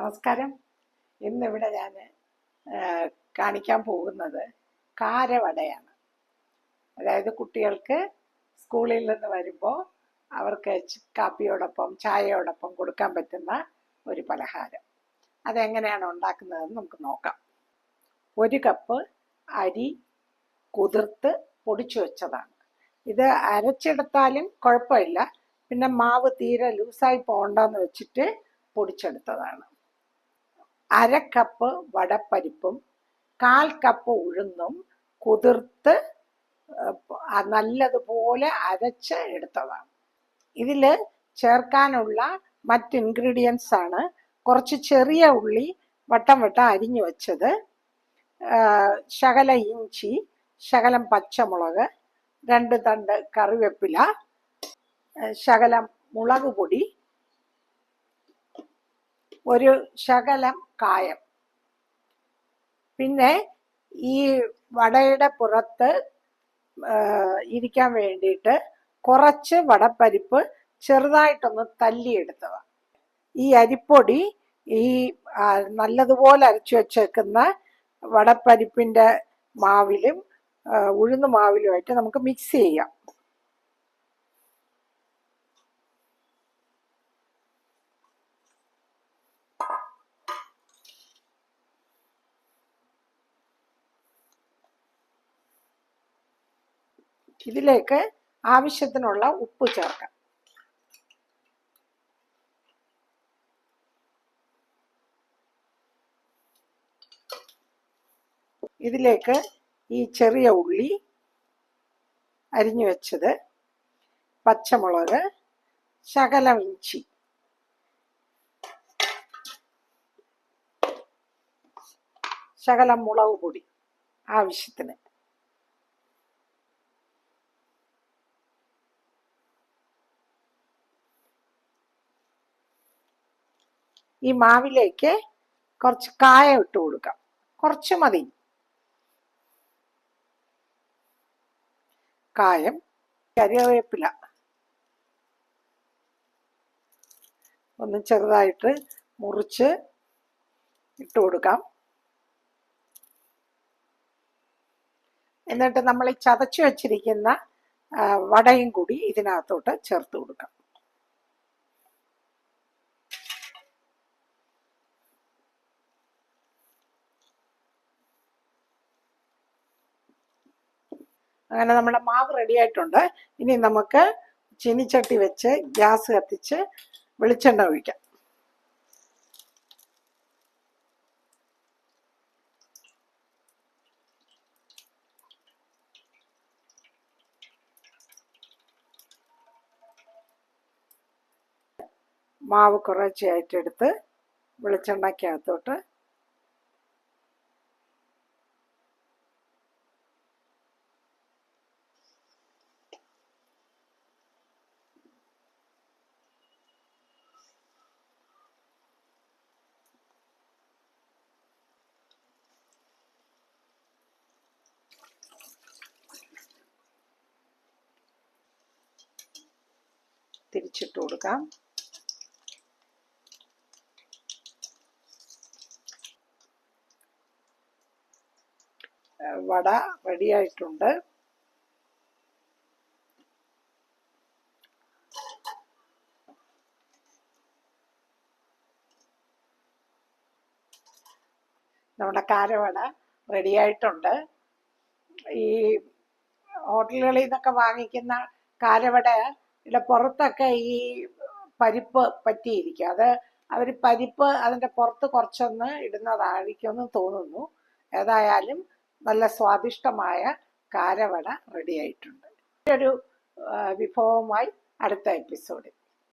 നമസ്കാരം. ഇന്നിവിടെ ഞാൻ കാണിക്കാൻ പോകുന്നത് കാരവടയാണ്. അതായത് കുട്ടികൾക്ക് സ്കൂളിൽ നിന്ന് വരുമ്പോൾ അവർക്ക് കാപ്പിയോടൊപ്പം ചായയോടൊപ്പം കൊടുക്കാൻ പറ്റുന്ന ഒരു പലഹാരം. അതെങ്ങനെയാണ് ഉണ്ടാക്കുന്നതെന്ന് നമുക്ക് നോക്കാം. 1 കപ്പ് അരി കുതിർത്ത് പൊടിച്ചു വെച്ചതാണ്. ഇത് അരച്ചെടുത്താലും കുഴപ്പമില്ല, പിന്നെ മാവ് തീരെ ലൂസായി പോകണ്ടെന്ന് വെച്ചിട്ട് പൊടിച്ചെടുത്തതാണ്. 1/2 കപ്പ് വടപ്പരിപ്പും 1/4 കപ്പ് ഉഴുന്നും കുതിർത്ത് നല്ലതുപോലെ അരച്ച് എടുത്തതാണ്. ഇതിൽ ചേർക്കാനുള്ള മറ്റ് ഇൻഗ്രീഡിയൻസ് ആണ്: കുറച്ച് ചെറിയ ഉള്ളി വട്ടം വട്ടം അരിഞ്ഞു വെച്ചത്, ശകല ഇഞ്ചി, ശകലം പച്ചമുളക്, 2 തണ്ട് കറിവേപ്പില, ശകലം മുളക് പൊടി, ഒരു ശകലം കായം. പിന്നെ ഈ വടയുടെ പുറത്ത് ഇരിക്കാൻ വേണ്ടിയിട്ട് കുറച്ച് വടപ്പരിപ്പ് ചെറുതായിട്ടൊന്ന് തല്ലിയെടുത്തതാണ്. ഈ അരിപ്പൊടി ഈ നല്ലതുപോലെ അരച്ചു വെച്ചേക്കുന്ന വടപ്പരിപ്പിൻ്റെ മാവിലും ഉഴുന്ന് മാവിലുമായിട്ട് നമുക്ക് മിക്സ് ചെയ്യാം. ഇതിലേക്ക് ആവശ്യത്തിനുള്ള ഉപ്പ് ചേർക്കാം. ഇതിലേക്ക് ഈ ചെറിയ ഉള്ളി അരിഞ്ഞു വെച്ചത്, പച്ചമുളക്, ശകലം ഇഞ്ചി, ശകലം മുളക് പൊടി ആവശ്യത്തിന്. ഈ മാവിലേക്ക് കുറച്ച് കായം ഇട്ട് കൊടുക്കാം. കുറച്ച് മതി കായം. കറിവേപ്പില ഒന്ന് ചെറുതായിട്ട് മുറിച്ച് ഇട്ട് കൊടുക്കാം. എന്നിട്ട് നമ്മൾ ഈ ചതച്ചു വച്ചിരിക്കുന്ന വടയും കൂടി ഇതിനകത്തോട്ട് ചേർത്ത് കൊടുക്കാം. അങ്ങനെ നമ്മുടെ മാവ് റെഡി ആയിട്ടുണ്ട്. ഇനി നമുക്ക് ചീനിച്ചട്ടി വെച്ച് ഗ്യാസ് കത്തിച്ച് വെളിച്ചെണ്ണ ഒഴിക്കാം. മാവ് കുറച്ചായിട്ടെടുത്ത് വെളിച്ചെണ്ണയ്ക്കകത്തോട്ട് തിരിച്ചിട്ട് കൊടുക്കാം. വട റെഡിയായിട്ടുണ്ട്. നമ്മുടെ കാരവട റെഡിയായിട്ടുണ്ട്. ഈ ഹോട്ടലുകളിൽ നിന്നൊക്കെ വാങ്ങിക്കുന്ന കാരവടയുടെ പുറത്തൊക്കെ ഈ പരിപ്പ് പറ്റിയിരിക്കും. അത് അവർ പരിപ്പ് അതിൻ്റെ പുറത്ത് കുറച്ചൊന്ന് ഇടുന്നതായിരിക്കുമെന്ന് തോന്നുന്നു. ഏതായാലും നല്ല സ്വാദിഷ്ടമായ കാരവട റെഡിയായിട്ടുണ്ട്. ഒരു വിഭവമായി അടുത്ത എപ്പിസോഡിൽ.